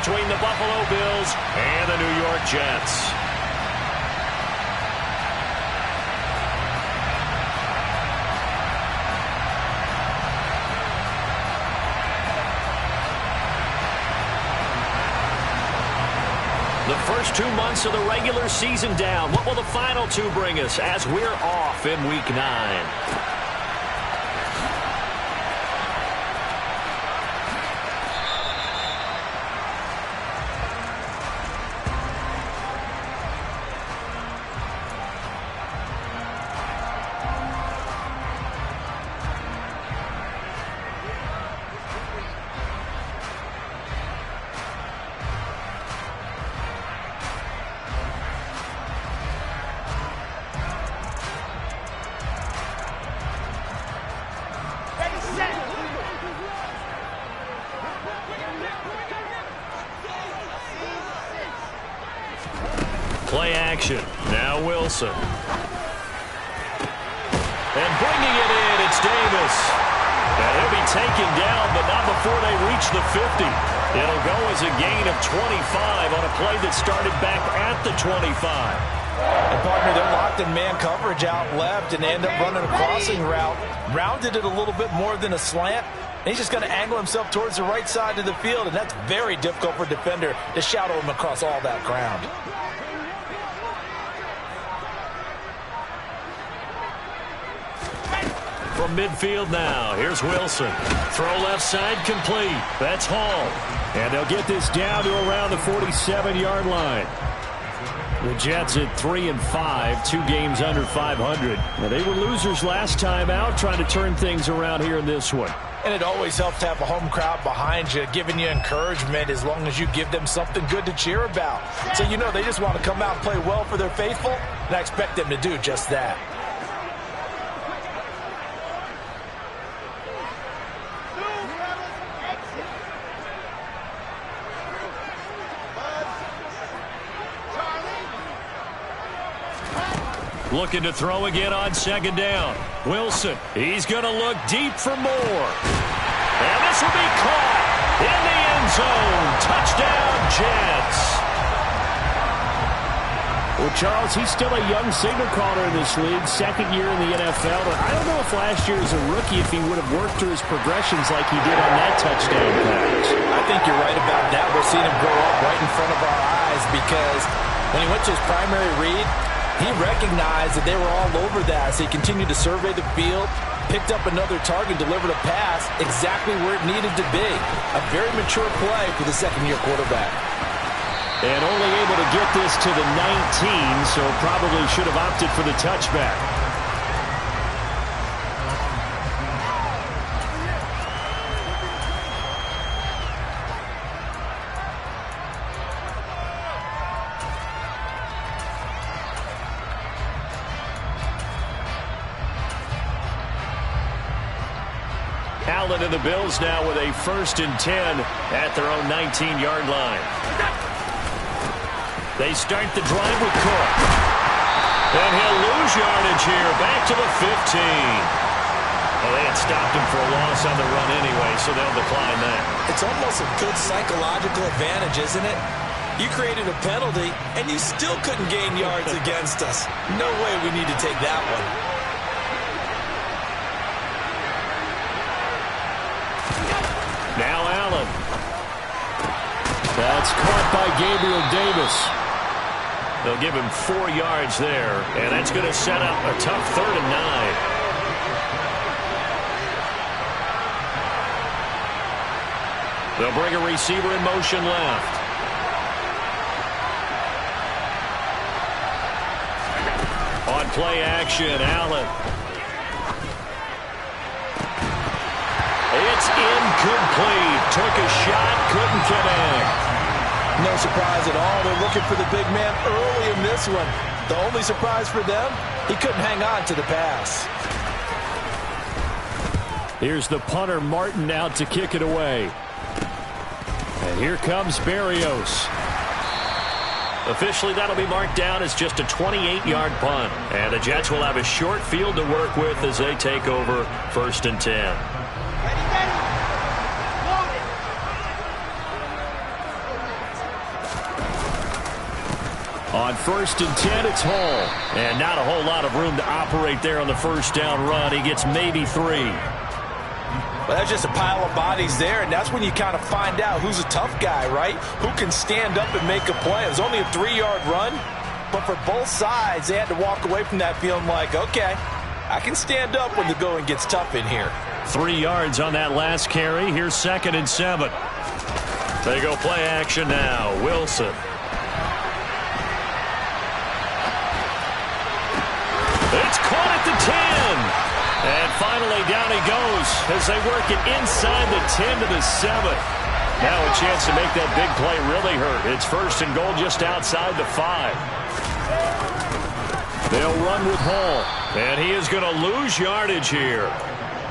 between the Buffalo Bills and the New York Jets. The first 2 months of the regular season down. What will the final two bring us as we're off in Week 9? Play action. Now Wilson. And bringing it in, it's Davis. And he'll be taken down, but not before they reach the 50. It'll go as a gain of 25 on a play that started back at the 25. And partner, they're locked in man coverage out left and end up running a crossing route. Rounded it a little bit more than a slant. And he's just going to angle himself towards the right side of the field, and that's very difficult for a defender to shadow him across all that ground. From midfield now, here's Wilson. Throw left side complete. That's Hall. And they'll get this down to around the 47-yard line. The Jets at 3-5, 2 games under 500. Now, they were losers last time out, trying to turn things around here in this one. And it always helps to have a home crowd behind you, giving you encouragement as long as you give them something good to cheer about. So you know they just want to come out and play well for their faithful, and I expect them to do just that. Looking to throw again on second down. Wilson, he's going to look deep for more. And this will be caught in the end zone. Touchdown, Jets. Well, Charles, he's still a young signal caller in this league, second year in the NFL. But I don't know if last year as a rookie, if he would have worked through his progressions like he did on that touchdown pass. I think you're right about that. We're seeing him grow up right in front of our eyes because when he went to his primary read, he recognized that they were all over that as he continued to survey the field, picked up another target, delivered a pass exactly where it needed to be. A very mature play for the second-year quarterback. And only able to get this to the 19, so probably should have opted for the touchback. Allen and the Bills now with a 1st and 10 at their own 19-yard line. They start the drive with Cook. And he'll lose yardage here, back to the 15. Well, they had stopped him for a loss on the run anyway, so they'll decline that. It's almost a good psychological advantage, isn't it? You created a penalty, and you still couldn't gain yards against us. No way we need to take that one. Now Allen. That's caught by Gabriel Davis. They'll give him 4 yards there, and that's going to set up a tough 3rd and 9. They'll bring a receiver in motion left. On play action, Allen. It's incomplete. Took a shot, couldn't connect. No surprise at all. They're looking for the big man early in this one. The only surprise for them, he couldn't hang on to the pass. Here's the punter, Martin, out to kick it away. And here comes Berrios. Officially, that'll be marked down as just a 28-yard punt. And the Jets will have a short field to work with as they take over 1st and 10. On 1st and 10, it's Hall. And not a whole lot of room to operate there on the first down run. He gets maybe 3. Well, that's just a pile of bodies there, and that's when you kind of find out who's a tough guy, right? Who can stand up and make a play. It was only a 3-yard run, but for both sides, they had to walk away from that feeling like, okay, I can stand up when the going gets tough in here. 3 yards on that last carry. Here's 2nd and 7. They go play action now. Wilson. It's caught at the 10. And finally down he goes as they work it inside the 10 to the 7. Now a chance to make that big play really hurt. It's 1st and goal just outside the 5. They'll run with Hall. And he is going to lose yardage here.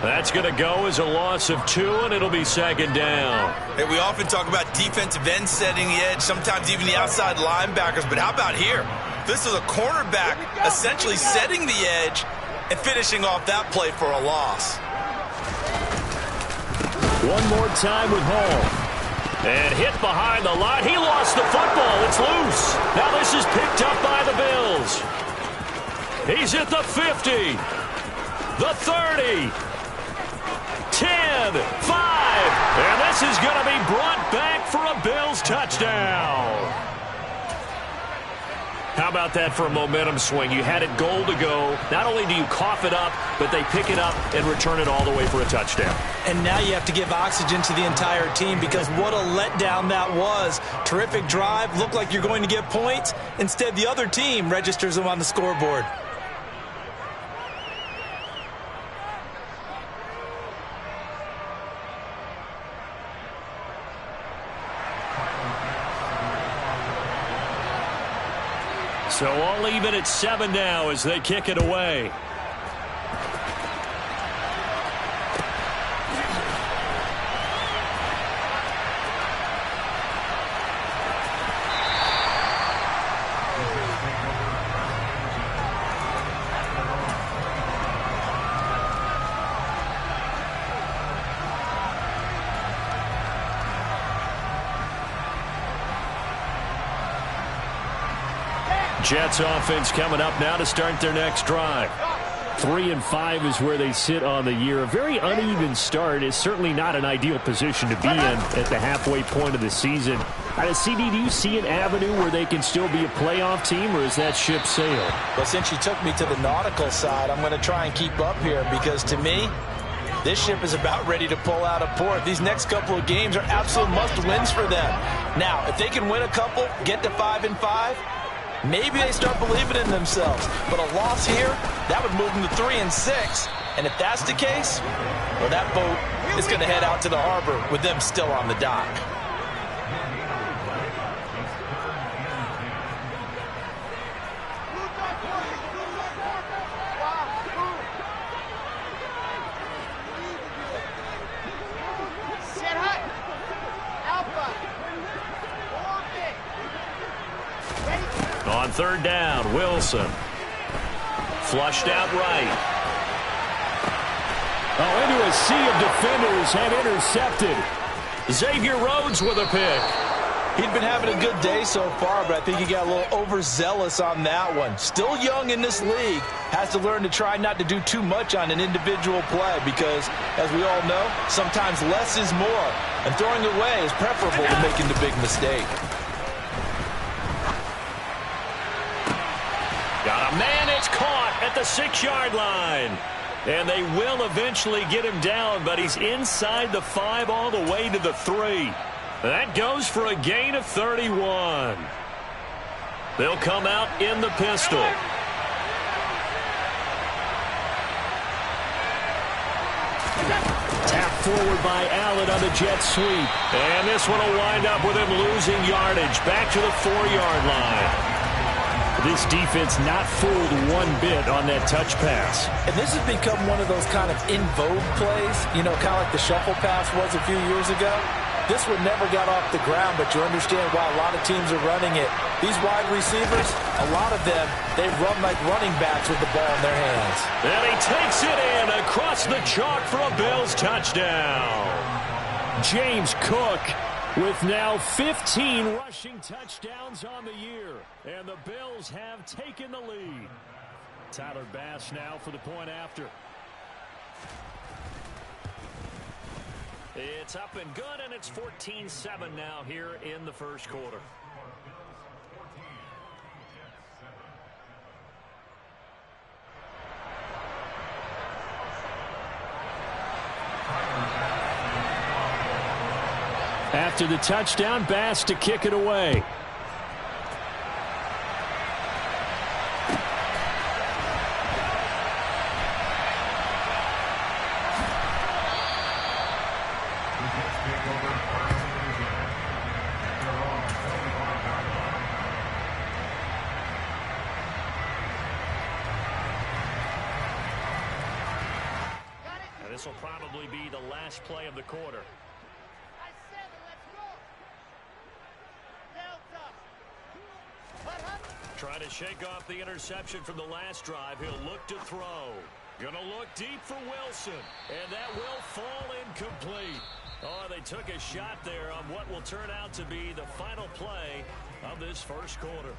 That's going to go as a loss of 2, and it'll be 2nd down. Hey, we often talk about defensive ends setting the edge, sometimes even the outside linebackers. But how about here? This is a cornerback essentially setting the edge and finishing off that play for a loss. One more time with Hall. And hit behind the line. He lost the football. It's loose. Now this is picked up by the Bills. He's at the 50. The 30. 10. 5. And this is going to be brought back for a Bills touchdown. How about that for a momentum swing? You had it goal to go. Not only do you cough it up, but they pick it up and return it all the way for a touchdown. And now you have to give oxygen to the entire team because what a letdown that was. Terrific drive. Looked like you're going to get points. Instead, the other team registers them on the scoreboard. So all even at 7 now as they kick it away. Jets offense coming up now to start their next drive. 3 and 5 is where they sit on the year. A very uneven start is certainly not an ideal position to be in at the halfway point of the season. CD, do you see an avenue where they can still be a playoff team, or is that ship sailed? Well, since you took me to the nautical side, I'm going to try and keep up here because to me, this ship is about ready to pull out of port. These next couple of games are absolute must-wins for them. Now, if they can win a couple, get to 5 and 5, maybe they start believing in themselves. But a loss here, that would move them to 3 and 6. And if that's the case, well, that boat is going to head out to the harbor with them still on the dock. On 3rd down, Wilson. Flushed out right. Oh, into a sea of defenders and intercepted. Xavier Rhodes with a pick. He'd been having a good day so far, but I think he got a little overzealous on that one. Still young in this league. Has to learn to try not to do too much on an individual play because, as we all know, sometimes less is more. And throwing away is preferable to making the big mistake. Got a man, it's caught at the 6-yard line. And they will eventually get him down, but he's inside the 5 all the way to the 3. That goes for a gain of 31. They'll come out in the pistol. Tapped forward by Allen on the jet sweep. And this one will wind up with him losing yardage back to the 4-yard line. This defense not fooled one bit on that touch pass. And this has become one of those kind of in vogue plays, you know, kind of like the shuffle pass was a few years ago. This one never got off the ground, but you understand why a lot of teams are running it. These wide receivers, a lot of them, they run like running backs with the ball in their hands. And he takes it in across the chalk for a Bills touchdown. James Cook with now 15 rushing touchdowns on the year. And the Bills have taken the lead. Tyler Bass now for the point after. It's up and good, and it's 14-7 now here in the first quarter. After the touchdown, Bass to kick it away. And this will probably be the last play of the quarter. Trying to shake off the interception from the last drive. He'll look to throw. Gonna look deep for Wilson. And that will fall incomplete. Oh, they took a shot there on what will turn out to be the final play of this first quarter.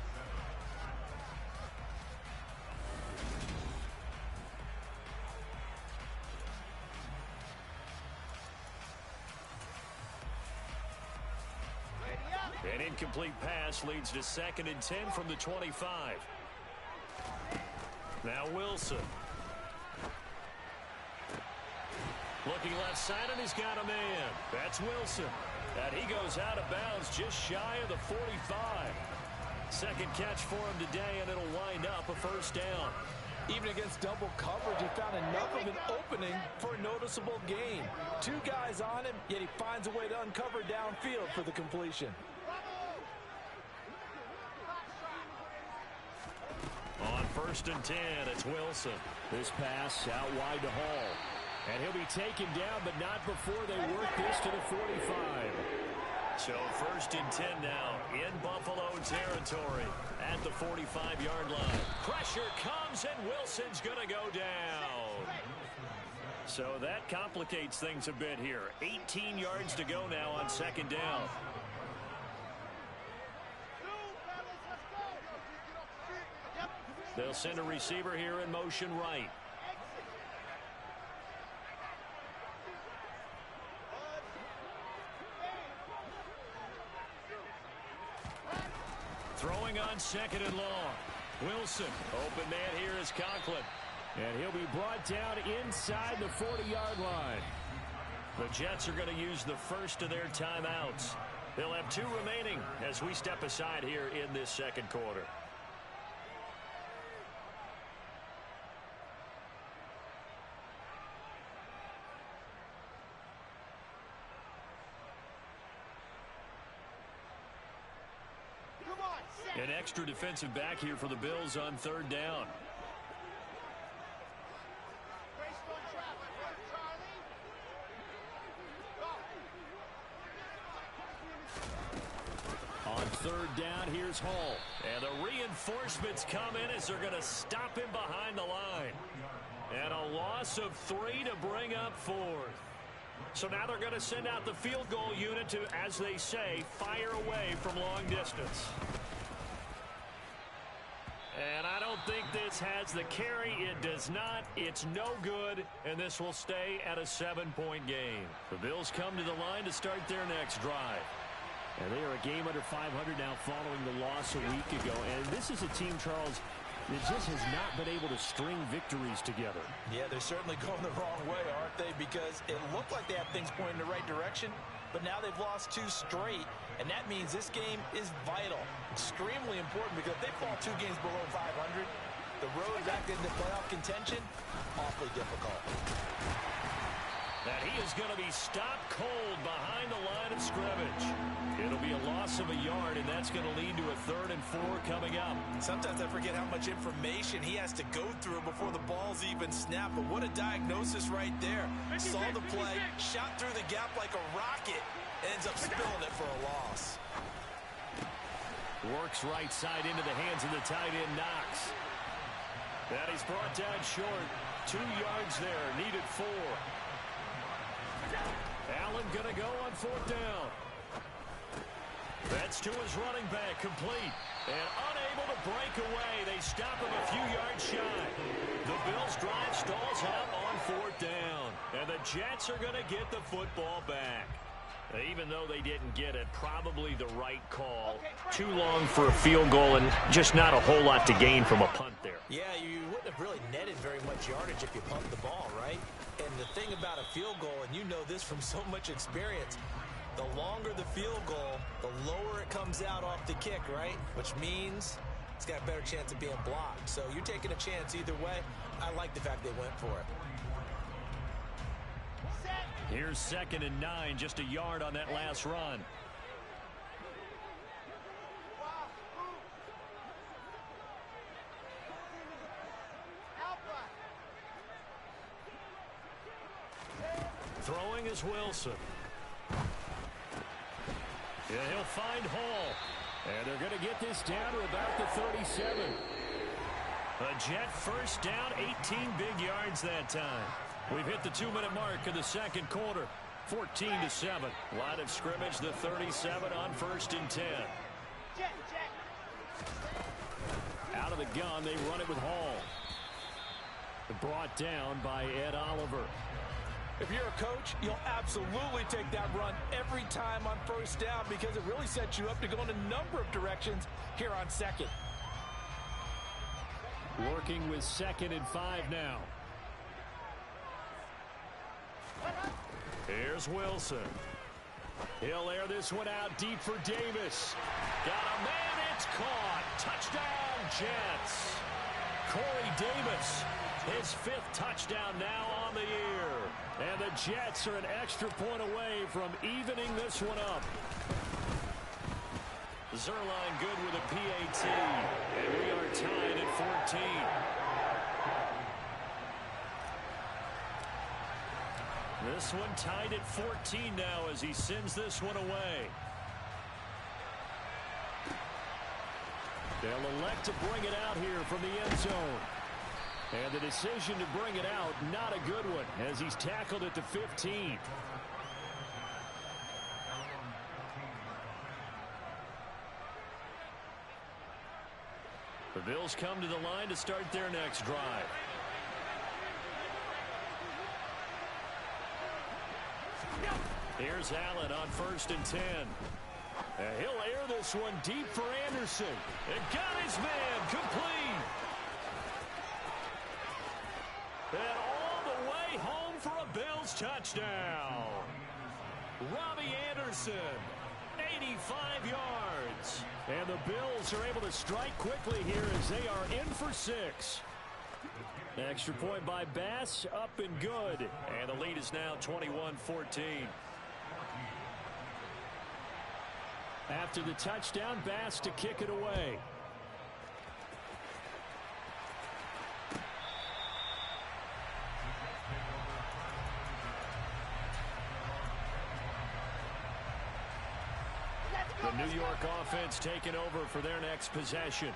An incomplete pass leads to 2nd and 10 from the 25. Now Wilson. Looking left side, and he's got a man. That's Wilson. And he goes out of bounds just shy of the 45. Second catch for him today, and it'll wind up a first down. Even against double coverage, he found enough of an opening for a noticeable gain. 2 guys on him, yet he finds a way to uncover downfield for the completion. On 1st and 10, it's Wilson. This pass out wide to Hall. And he'll be taken down, but not before they work this to the 45. So 1st and 10 now in Buffalo territory at the 45-yard line. Pressure comes, and Wilson's going to go down. So that complicates things a bit here. 18 yards to go now on 2nd down. They'll send a receiver here in motion right. Throwing on 2nd and long. Wilson, open man here is Conklin. And he'll be brought down inside the 40-yard line. The Jets are going to use the first of their timeouts. They'll have 2 remaining as we step aside here in this second quarter. An extra defensive back here for the Bills on 3rd down. On 3rd down, here's Hall. And the reinforcements come in as they're going to stop him behind the line. And a loss of 3 to bring up 4th. So now they're going to send out the field goal unit to, as they say, fire away from long distance. And I don't think this has the carry. It does not. It's no good. And this will stay at a 7-point game. The Bills come to the line to start their next drive. And they are a game under 500 now following the loss a week ago. And this is a team, Charles, that just has not been able to string victories together. Yeah, they're certainly going the wrong way, aren't they? Because it looked like they had things pointing in the right direction, but now they've lost 2 straight. And that means this game is vital, extremely important, because if they fall 2 games below 500, the road back into playoff contention, awfully difficult. That he is going to be stopped cold behind the line of scrimmage. It'll be a loss of a yard, and that's going to lead to a 3rd and 4 coming up. Sometimes I forget how much information he has to go through before the ball's even snapped, but what a diagnosis right there. Saw the play, shot through the gap like a rocket, ends up spilling it for a loss. Works right side into the hands of the tight end, Knox. And he's brought down short. 2 yards there, needed 4. Allen going to go on 4th down. That's to his running back, complete. And unable to break away. They stop him a few yards shy. The Bills' drive stalls out on 4th down. And the Jets are going to get the football back. Even though they didn't get it, probably the right call. Too long for a field goal and just not a whole lot to gain from a punt there. Yeah, you wouldn't have really netted very much yardage if you pumped the ball, right? And the thing about a field goal, and you know this from so much experience, the longer the field goal, the lower it comes out off the kick, right? Which means it's got a better chance of being blocked. So you're taking a chance either way. I like the fact they went for it. Here's 2nd and 9, just a yard on that last run. Throwing is Wilson. Yeah, he'll find Hall. And they're going to get this down to about the 37. A Jet first down, 18 big yards that time. We've hit the 2-minute mark in the 2nd quarter. 14-7. Line of scrimmage, the 37 on 1st and 10. Out of the gun, they run it with Hall. Brought down by Ed Oliver. If you're a coach, you'll absolutely take that run every time on 1st down because it really sets you up to go in a number of directions here on 2nd. Working with 2nd and 5 now. Here's Wilson. He'll air this one out deep for Davis. Got a man, it's caught. Touchdown, Jets. Corey Davis, his 5th touchdown now on the year. And the Jets are an extra point away from evening this one up. Zerline good with a PAT. And we are tied at 14. This one tied at 14 now as he sends this one away. They'll elect to bring it out here from the end zone. And the decision to bring it out, not a good one, as he's tackled at the 15. The Bills come to the line to start their next drive. Here's Allen on 1st and 10. And he'll air this one deep for Anderson. And got his man complete. And all the way home for a Bills touchdown. Robbie Anderson, 85 yards. And the Bills are able to strike quickly here as they are in for 6. Extra point by Bass, up and good. And the lead is now 21-14. After the touchdown, Bass to kick it away. The New York offense taking over for their next possession.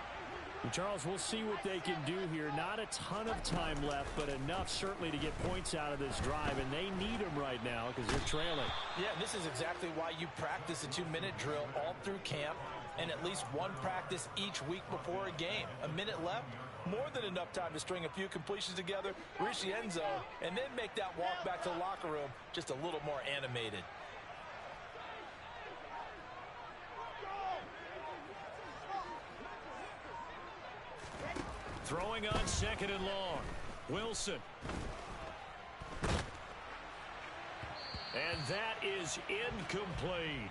And Charles, we'll see what they can do here. Not a ton of time left, but enough certainly to get points out of this drive, and they need them right now because they're trailing. Yeah, this is exactly why you practice a 2-minute drill all through camp and at least one practice each week before a game. A minute left, more than enough time to string a few completions together, reach the end zone, and then make that walk back to the locker room just a little more animated. Throwing on 2nd and long. Wilson. And that is incomplete.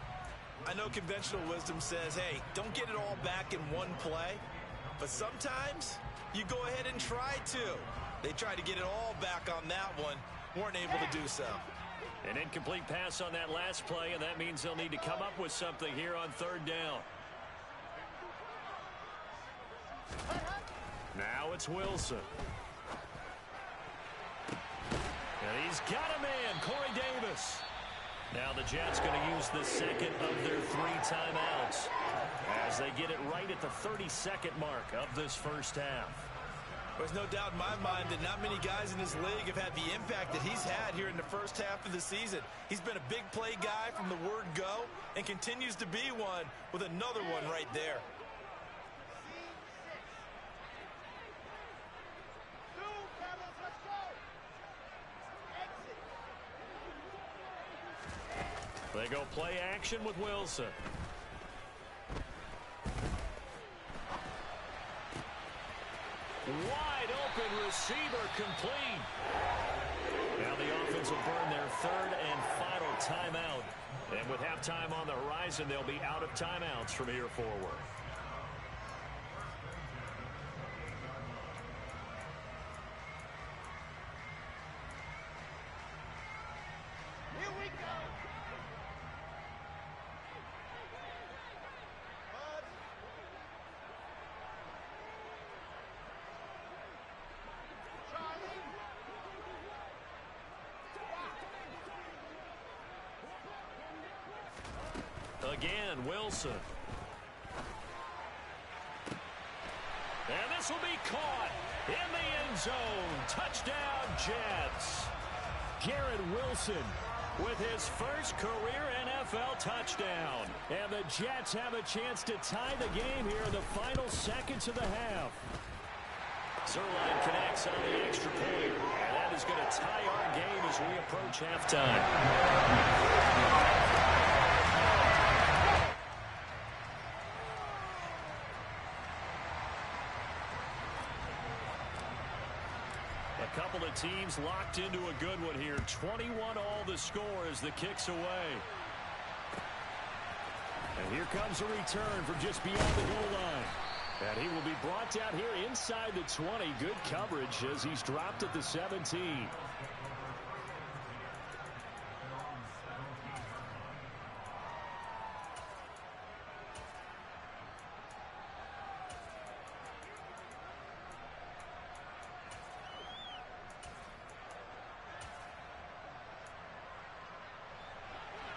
I know conventional wisdom says, hey, don't get it all back in one play. But sometimes you go ahead and try to. They tried to get it all back on that one. Weren't able to do so. An incomplete pass on that last play, and that means they'll need to come up with something here on 3rd down. Now it's Wilson. And he's got a man, Corey Davis. Now the Jets going to use the 2nd of their 3 timeouts as they get it right at the 32nd mark of this first half. There's no doubt in my mind that not many guys in this league have had the impact that he's had here in the first half of the season. He's been a big play guy from the word go and continues to be one with another one right there. They go play action with Wilson. Wide open receiver complete. Now the offense will burn their third and final timeout. And with halftime on the horizon, they'll be out of timeouts from here forward. Here we go. Again, Wilson. And this will be caught in the end zone. Touchdown, Jets. Garrett Wilson with his first career NFL touchdown. And the Jets have a chance to tie the game here in the final seconds of the half. Zerline connects on the extra point. And that is going to tie our game as we approach halftime. A couple of teams locked into a good one here. 21-all the score as the kick's away. And here comes a return from just beyond the goal line. And he will be brought down here inside the 20. Good coverage as he's dropped at the 17.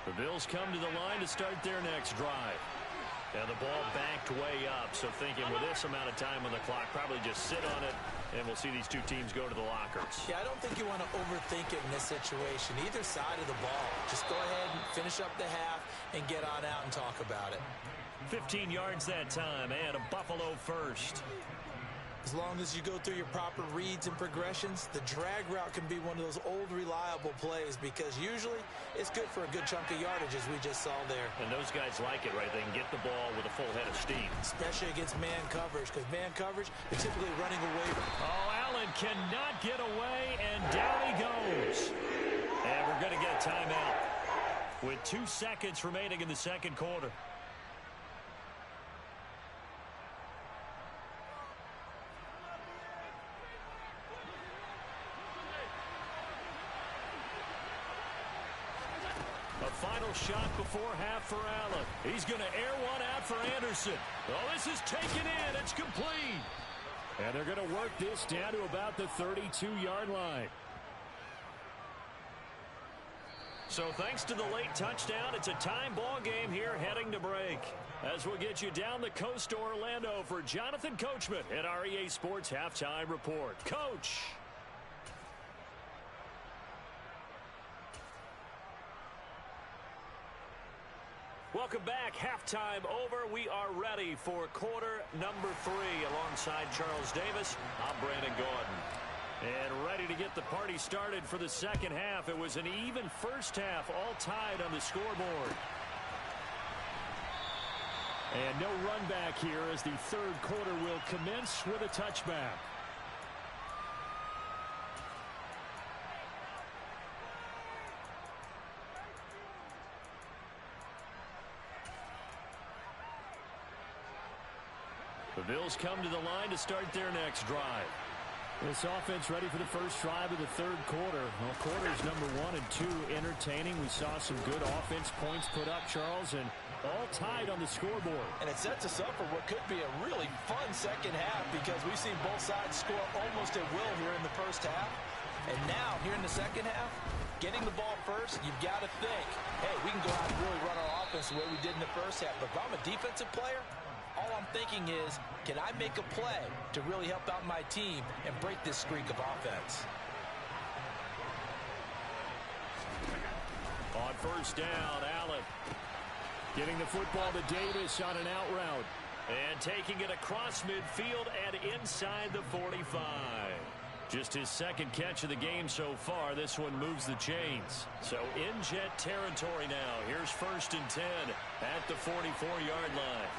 The Bills come to the line to start their next drive. Now the ball backed way up, so thinking with this amount of time on the clock, probably just sit on it, and we'll see these two teams go to the lockers. Yeah, I don't think you want to overthink it in this situation. Either side of the ball. Just go ahead and finish up the half and get on out and talk about it. 15 yards that time, and a Buffalo first. As long as you go through your proper reads and progressions, the drag route can be one of those old reliable plays because usually it's good for a good chunk of yardage as we just saw there. And those guys like it, right? They can get the ball with a full head of steam. Especially against man coverage because man coverage, they're typically running away. Oh, Allen cannot get away, and down he goes. And we're going to get a timeout with 2 seconds remaining in the second quarter. Final shot before half for Allen. He's going to air one out for Anderson. Oh, this is taken in. It's complete. And they're going to work this down to about the 32-yard line. So thanks to the late touchdown, it's a time ball game here heading to break. As we'll get you down the coast to Orlando for Jonathan Coachman at our EA Sports Halftime Report. Coach. Welcome back. Halftime over. We are ready for quarter number 3. Alongside Charles Davis, I'm Brandon Gordon. And ready to get the party started for the second half. It was an even first half, all tied on the scoreboard. And no run back here as the third quarter will commence with a touchback. The Bills come to the line to start their next drive. This offense ready for the first drive of the third quarter. Well, quarters number 1 and 2 entertaining. We saw some good offense points put up, Charles, and all tied on the scoreboard. And it sets us up for what could be a really fun second half because we've seen both sides score almost at will here in the first half. And now, here in the second half, getting the ball first, you've got to think, hey, we can go out and really run our offense the way we did in the first half. But if I'm a defensive player, all I'm thinking is, can I make a play to really help out my team and break this streak of offense? On first down, Allen getting the football to Davis on an out route. And taking it across midfield and inside the 45. Just his second catch of the game so far. This one moves the chains. So in jet territory now. Here's 1st and 10 at the 44-yard line.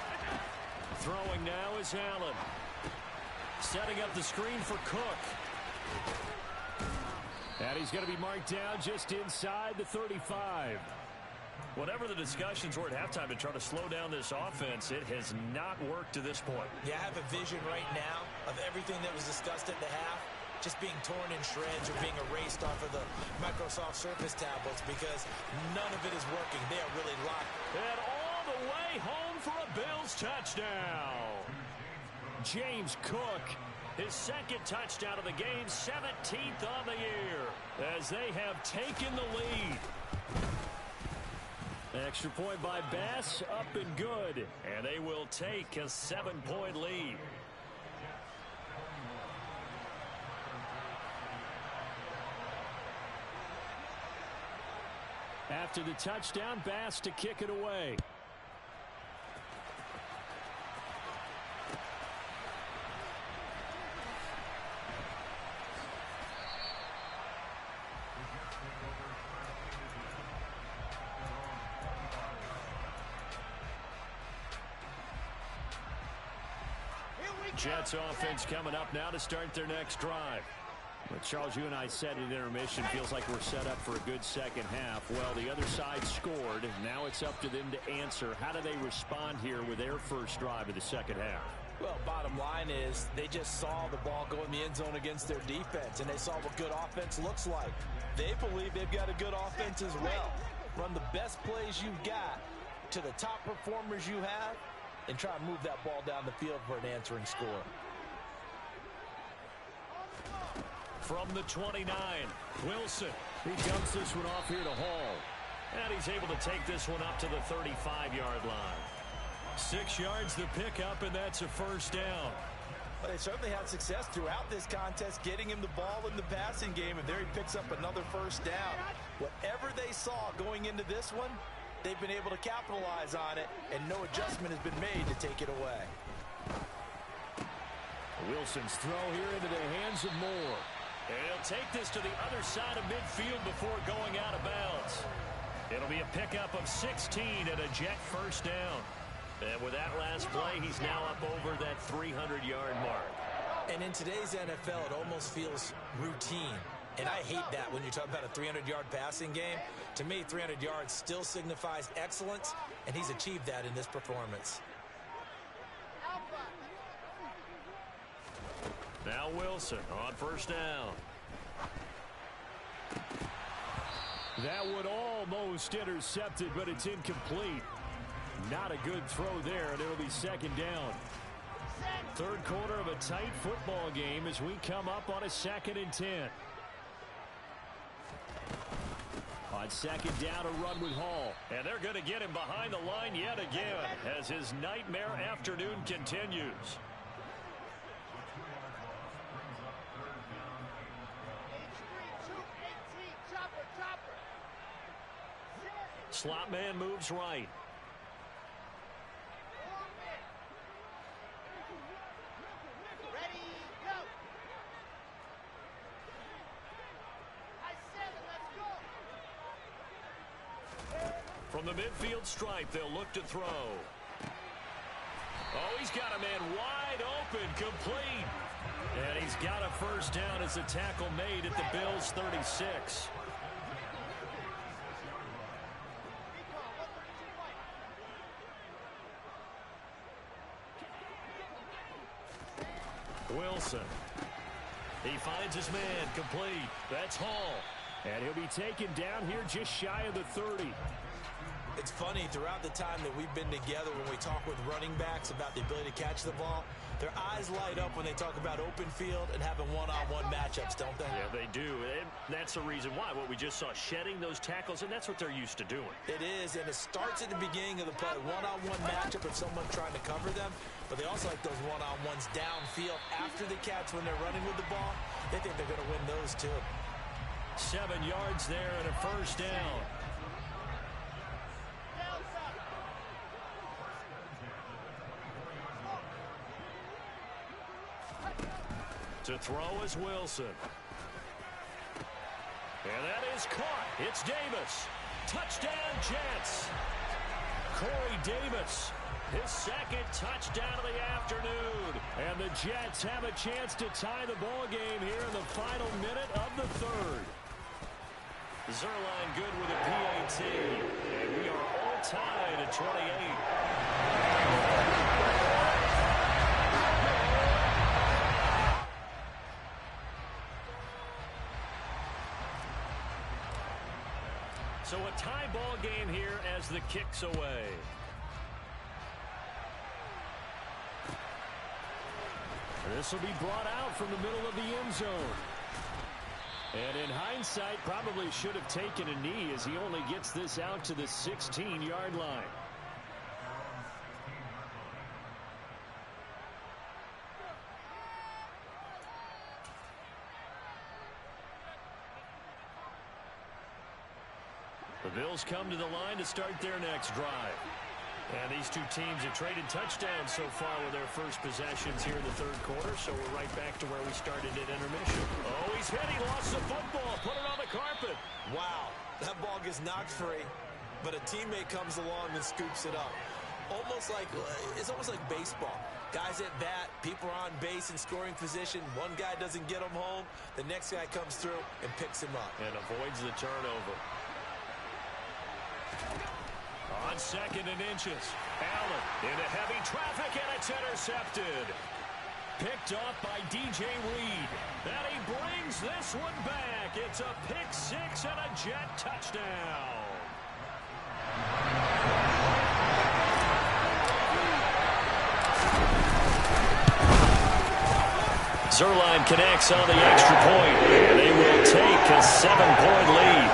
Throwing now is Allen. Setting up the screen for Cook. And he's going to be marked down just inside the 35. Whatever the discussions were at halftime to try to slow down this offense, it has not worked to this point. Yeah, I have a vision right now of everything that was discussed at the half just being torn in shreds or being erased off of the Microsoft Surface tablets because none of it is working. They are really locked. And all the way home for a Bills touchdown. James Cook, his second touchdown of the game, 17th on the year, as they have taken the lead. Extra point by Bass, up and good. And they will take a 7-point lead. After the touchdown, Bass to kick it away. Jets offense coming up now to start their next drive. But Charles, you and I said at intermission, feels like we're set up for a good second half. Well, the other side scored. Now it's up to them to answer. How do they respond here with their first drive of the second half? Well, bottom line is they just saw the ball go in the end zone against their defense, and they saw what good offense looks like. They believe they've got a good offense as well. Run the best plays you've got to the top performers you have, and try and move that ball down the field for an answering score. From the 29, Wilson. He dumps this one off here to Hall. And he's able to take this one up to the 35-yard line. 6 yards the pickup, and that's a first down. But they certainly had success throughout this contest, getting him the ball in the passing game, and there he picks up another first down. Whatever they saw going into this one, they've been able to capitalize on it, and no adjustment has been made to take it away. Wilson's throw here into the hands of Moore. And he'll take this to the other side of midfield before going out of bounds. It'll be a pickup of 16 and a Jet first down. And with that last play, he's now up over that 300-yard mark. And in today's NFL, it almost feels routine. And I hate that when you talk about a 300-yard passing game. To me, 300 yards still signifies excellence, and he's achieved that in this performance. Now Wilson on first down. That one almost intercepted, but it's incomplete. Not a good throw there, and it'll be second down. Third quarter of a tight football game as we come up on a 2nd and 10. On second down, a run with Hall. And they're going to get him behind the line yet again as his nightmare afternoon continues. Slot man moves right. Ready, go. Let's go. From the midfield stripe, they'll look to throw. Oh, he's got a man wide open, complete. And he's got a first down as the tackle made at the Bills' 36. Wilson. He finds his man, complete. That's Hall. And he'll be taken down here just shy of the 30. It's funny, throughout the time that we've been together, when we talk with running backs about the ability to catch the ball, their eyes light up when they talk about open field and having one-on-one matchups, don't they? Yeah, they do. And that's the reason why. What we just saw, shedding those tackles, and that's what they're used to doing. It is, and it starts at the beginning of the play. One-on-one matchup with someone trying to cover them, but they also like those one-on-ones downfield after the catch when they're running with the ball. They think they're going to win those too. 7 yards there and a first down. To throw is Wilson. And that is caught. It's Davis. Touchdown, Jets. Corey Davis, his second touchdown of the afternoon. And the Jets have a chance to tie the ball game here in the final minute of the third. Zerline good with a PAT. And we are all tied at 28. So a tie ball game here as the kick's away. This will be brought out from the middle of the end zone. And in hindsight, probably should have taken a knee as he only gets this out to the 16-yard line. The Bills come to the line to start their next drive. And these two teams have traded touchdowns so far with their first possessions here in the third quarter, so we're right back to where we started at intermission. Oh, he's hit. He lost the football. Put it on the carpet. Wow, that ball gets knocked free, but a teammate comes along and scoops it up. It's almost like baseball. Guys at bat, people are on base in scoring position. One guy doesn't get him home. The next guy comes through and picks him up. And avoids the turnover. On 2nd and inches. Allen into heavy traffic, and it's intercepted. Picked off by DJ Reed. And he brings this one back. It's a pick six and a Jet touchdown. Zerline connects on the extra point, and they will take a 7-point lead.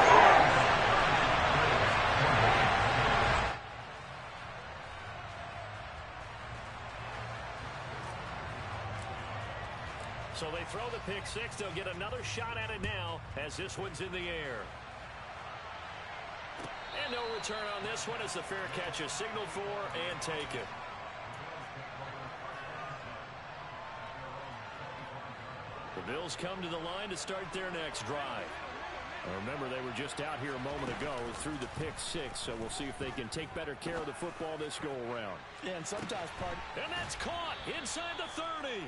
So they throw the pick six. They'll get another shot at it now as this one's in the air. And no return on this one as the fair catch is signaled for and taken. The Bills come to the line to start their next drive. Remember, they were just out here a moment ago through the pick six, so we'll see if they can take better care of the football this go-around. Yeah, and sometimes And that's caught inside the 30.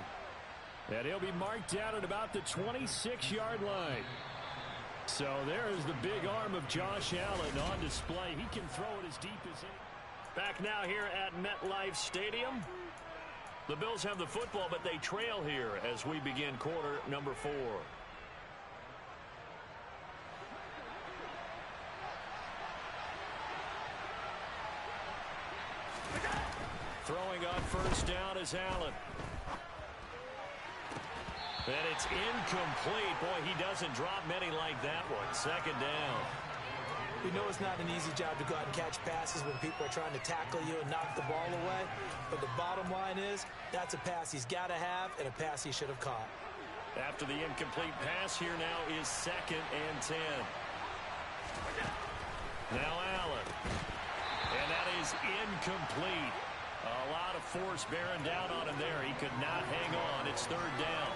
And he'll be marked down at about the 26-yard line. So there is the big arm of Josh Allen on display. He can throw it as deep as any. Back now here at MetLife Stadium. The Bills have the football, but they trail here as we begin quarter number 4. Throwing on first down is Allen. And it's incomplete. Boy, he doesn't drop many like that one. 2nd down. We know it's not an easy job to go out and catch passes when people are trying to tackle you and knock the ball away. But the bottom line is that's a pass he's got to have and a pass he should have caught. After the incomplete pass, here now is 2nd and 10. Now Allen. And that is incomplete. A lot of force bearing down on him there. He could not hang on. It's 3rd down.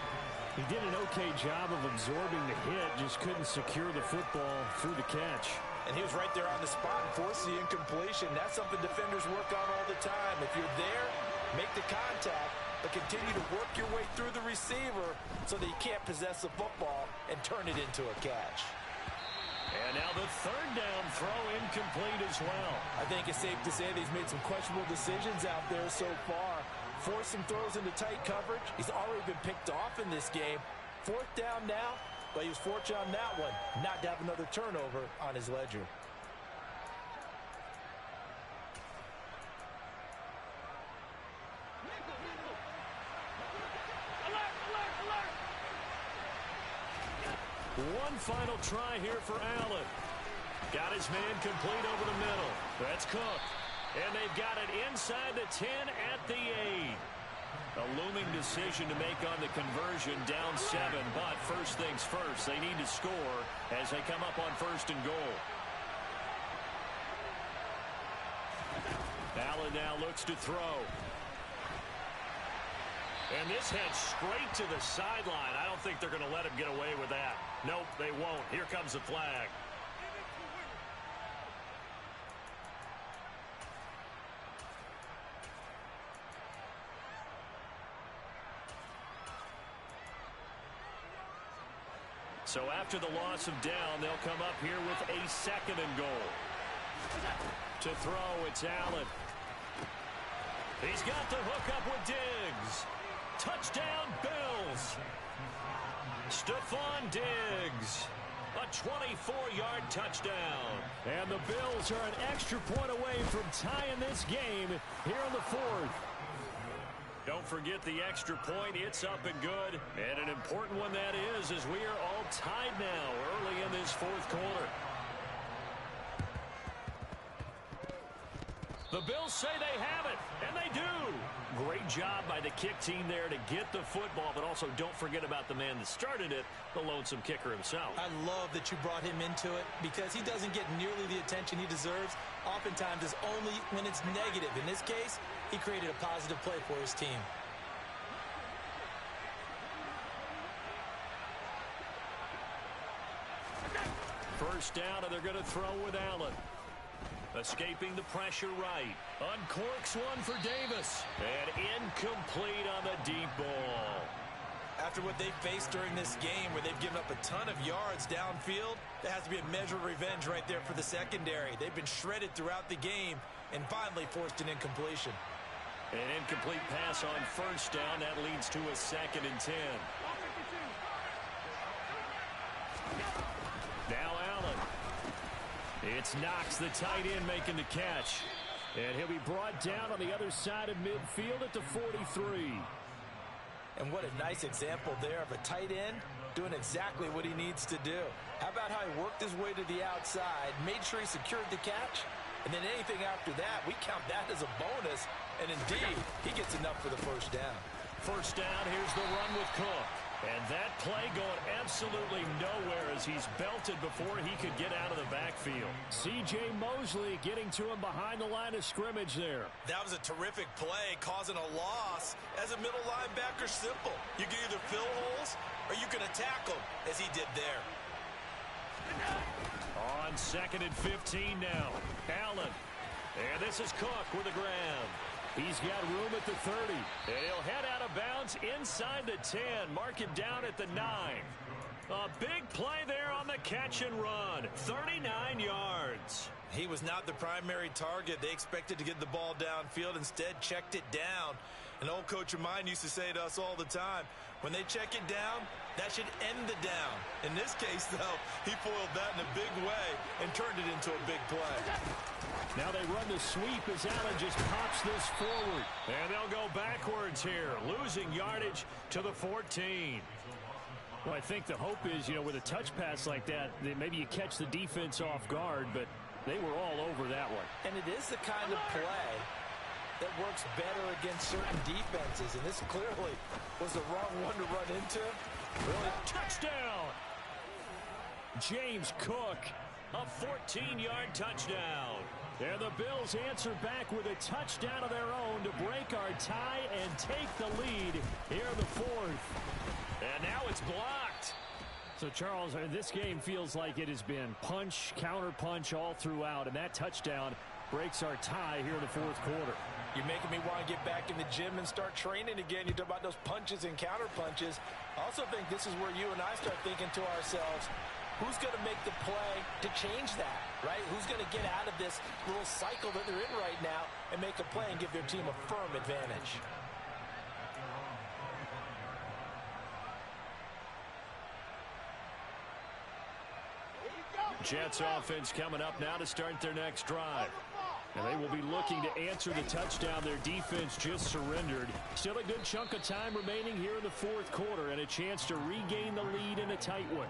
He did an okay job of absorbing the hit, just couldn't secure the football through the catch. And he was right there on the spot and forced the incompletion. That's something defenders work on all the time. If you're there, make the contact, but continue to work your way through the receiver so that you can't possess the football and turn it into a catch. And now the 3rd down throw incomplete as well. I think it's safe to say that he's made some questionable decisions out there so far. Forced some throws into tight coverage. He's already been picked off in this game. 4th down now, but he was fortunate on that one not to have another turnover on his ledger. One final try here for Allen. Got his man complete over the middle. That's Cook. And they've got it inside the 10 at the 8. A looming decision to make on the conversion, down 7. But first things first, they need to score as they come up on 1st and goal. Allen now looks to throw. And this heads straight to the sideline. I don't think they're going to let him get away with that. Nope, they won't. Here comes the flag. So after the loss of down, they'll come up here with a 2nd and goal. To throw, it's Allen. He's got the hook up with Diggs. Touchdown, Bills. Stephon Diggs. A 24-yard touchdown. And the Bills are an extra point away from tying this game here in the 4th. Don't forget the extra point. It's up and good. And an important one that is, as we are all tied now early in this 4th quarter. The Bills say they have it, and they do. Great job by the kick team there to get the football, but also don't forget about the man that started it, the lonesome kicker himself. I love that you brought him into it because he doesn't get nearly the attention he deserves. Oftentimes it's only when it's negative. In this case, he created a positive play for his team. First down, and they're going to throw with Allen. Escaping the pressure right. Uncorks one for Davis. And incomplete on the deep ball. After what they've faced during this game where they've given up a ton of yards downfield, there has to be a measure of revenge right there for the secondary. They've been shredded throughout the game and finally forced an incompletion. An incomplete pass on first down. That leads to a 2nd and 10. Now Allen. It's Knox, the tight end, making the catch. And he'll be brought down on the other side of midfield at the 43. And what a nice example there of a tight end doing exactly what he needs to do. How about how he worked his way to the outside, made sure he secured the catch, and then anything after that, we count that as a bonus. And indeed, he gets enough for the first down. First down, here's the run with Cook. And that play going absolutely nowhere as he's belted before he could get out of the backfield. C.J. Mosley getting to him behind the line of scrimmage there. That was a terrific play, causing a loss. As a middle linebacker, simple. You can either fill holes or you can attack them, as he did there. On 2nd and 15 now. Allen. And this is Cook with a grab. He's got room at the 30. And he'll head out of bounds inside the 10. Mark him down at the 9. A big play there on the catch and run. 39 yards. He was not the primary target. They expected to get the ball downfield. Instead, checked it down. An old coach of mine used to say to us all the time, when they check it down, that should end the down. In this case, though, he foiled that in a big way and turned it into a big play. Now they run the sweep as Allen just pops this forward. And they'll go backwards here, losing yardage to the 14. Well, I think the hope is, with a touch pass like that maybe you catch the defense off guard, but they were all over that one. And it is the kind of play that works better against certain defenses, and this clearly was the wrong one to run into. Really, touchdown! James Cook, a 14-yard touchdown. And the Bills answer back with a touchdown of their own to break our tie and take the lead here in the 4th. And now it's blocked. So, Charles, this game feels like it has been punch, counter punch all throughout, and that touchdown breaks our tie here in the 4th quarter. You're making me want to get back in the gym and start training again. You talk about those punches and counter punches. I also think this is where you and I start thinking to ourselves, who's going to make the play to change that, right? Who's going to get out of this little cycle that they're in right now and make a play and give their team a firm advantage? Jets offense coming up now to start their next drive. And they will be looking to answer the touchdown their defense just surrendered. Still a good chunk of time remaining here in the 4th quarter and a chance to regain the lead in a tight one.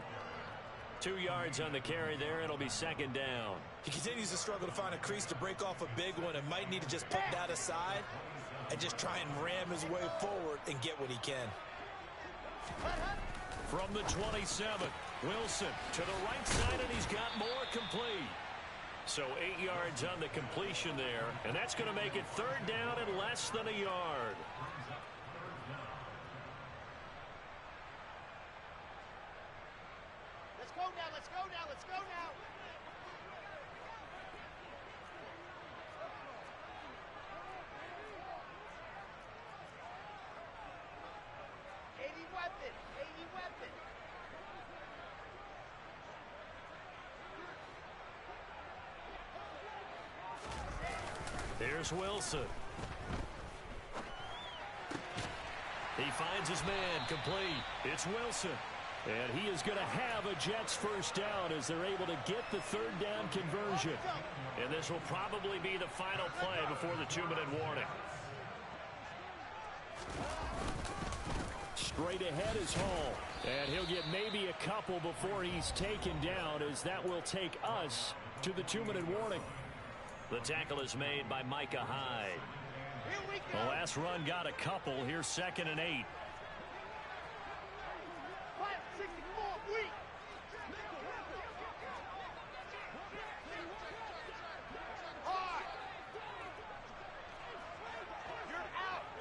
2 yards on the carry there. It'll be second down. He continues to struggle to find a crease to break off a big one and might need to just put that aside and just try and ram his way forward and get what he can. From the 27, Wilson to the right side, and he's got more complete. So 8 yards on the completion there, and that's going to make it third down and less than a yard. Let's go now, let's go now, let's go now. Weapon, 80 weapon. Here's Wilson. He finds his man complete. It's Wilson. And he is going to have a Jets first down as they're able to get the third down conversion. And this will probably be the final play before the 2-minute warning. Straight ahead is Hall. And he'll get maybe a couple before he's taken down, as that will take us to the 2-minute warning. The tackle is made by Micah Hyde. Here we go. The last run got a couple. Here's 2nd and 8. 564 weak. Hard. You're out.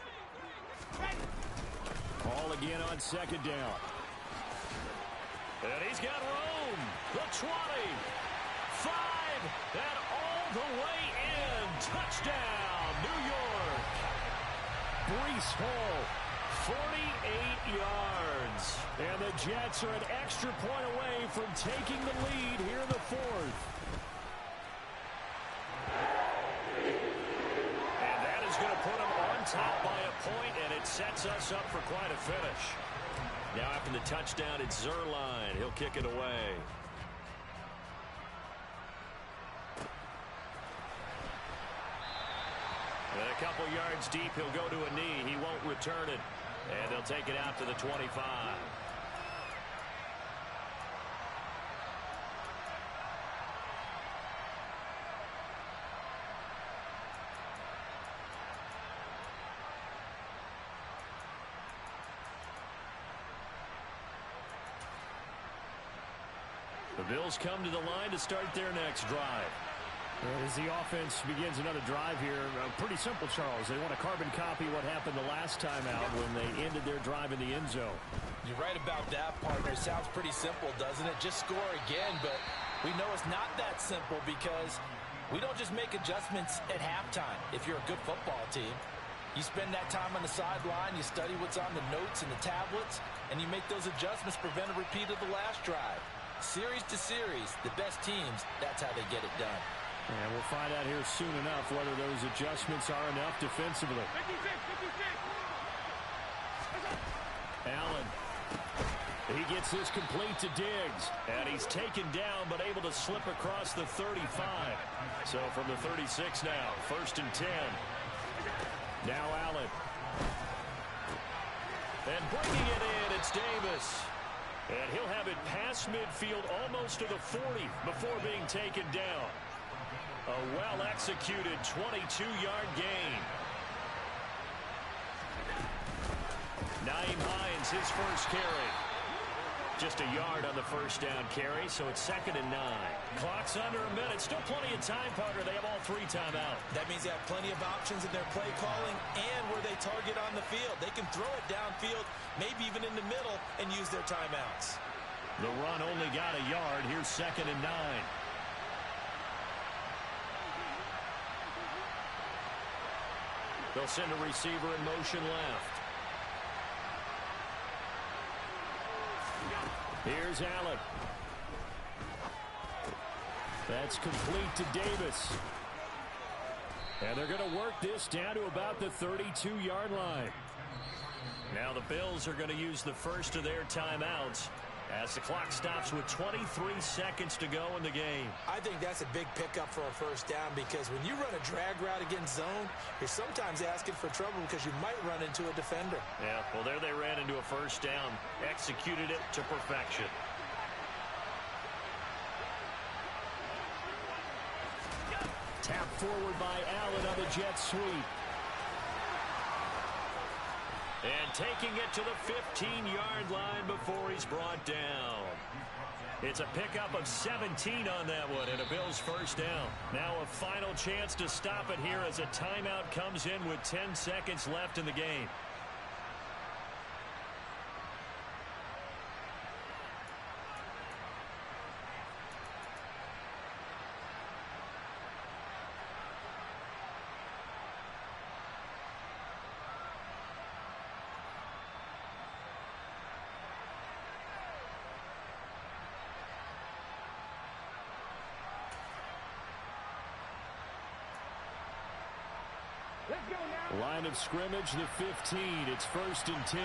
Ready. Ball again on 2nd down. And he's got room. The 20. 5. And all the way in. Touchdown, New York. Breece Hall, 48 yards. And the Jets are an extra point away from taking the lead here in the 4th. And that is going to put them on top by a point, and it sets us up for quite a finish. Now after the touchdown, it's Zuerlein. He'll kick it away. And a couple yards deep, he'll go to a knee. He won't return it. And they'll take it out to the 25. The Bills come to the line to start their next drive. As the offense begins another drive here, pretty simple, Charles. They want to carbon copy what happened the last time out when they ended their drive in the end zone. You're right about that, partner. It sounds pretty simple, doesn't it? Just score again, but we know it's not that simple because we don't just make adjustments at halftime if you're a good football team. You spend that time on the sideline, you study what's on the notes and the tablets, and you make those adjustments, prevent a repeat of the last drive. Series to series, the best teams, that's how they get it done. And we'll find out here soon enough whether those adjustments are enough defensively. 56. Allen. He gets this complete to Diggs. And he's taken down but able to slip across the 35. So from the 36 now, 1st and 10. Now Allen. And bringing it in, it's Davis. And he'll have it past midfield almost to the 40 before being taken down. A well-executed 22-yard gain. Naeem Hines, his first carry. Just a yard on the first down carry, so it's 2nd and 9. Clock's under a minute. Still plenty of time, partner. They have all 3 timeouts. That means they have plenty of options in their play calling and where they target on the field. They can throw it downfield, maybe even in the middle, and use their timeouts. The run only got a yard. Here's 2nd and 9. They'll send a receiver in motion left. Here's Allen. That's complete to Davis. And they're going to work this down to about the 32-yard line. Now the Bills are going to use the first of their timeouts as the clock stops with 23 seconds to go in the game. I think that's a big pickup for a first down because when you run a drag route against zone, you're sometimes asking for trouble because you might run into a defender. Yeah, well, there they ran into a first down, executed it to perfection. forward by Allen on the jet sweep. And taking it to the 15-yard line before he's brought down. It's a pickup of 17 on that one and a Bills first down. Now a final chance to stop it here as a timeout comes in with 10 seconds left in the game. Line of scrimmage, the 15. It's 1st and 10.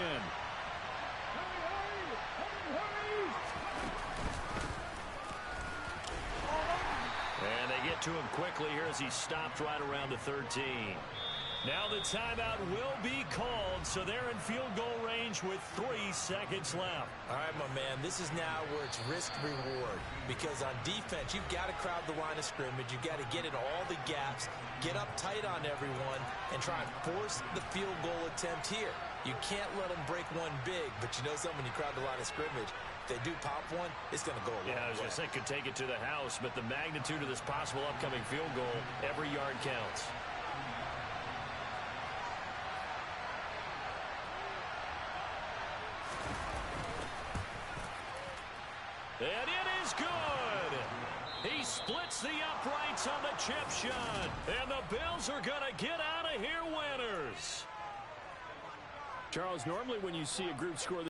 And they get to him quickly here as he stopped right around the 13. Now the timeout will be called, so they're in field goal range with 3 seconds left. All right, my man, this is now where it's risk-reward. Because on defense, you've got to crowd the line of scrimmage. You've got to get in all the gaps, get up tight on everyone, and try and force the field goal attempt here. You can't let them break one big, but you know something, when you crowd the line of scrimmage, if they do pop one, it's going to go a long way. Yeah, I was going to say could take it to the house, but the magnitude of this possible upcoming field goal, every yard counts. And it is good. He splits the uprights on the chip shot. And the Bills are going to get out of here winners. Charles, normally when you see a group score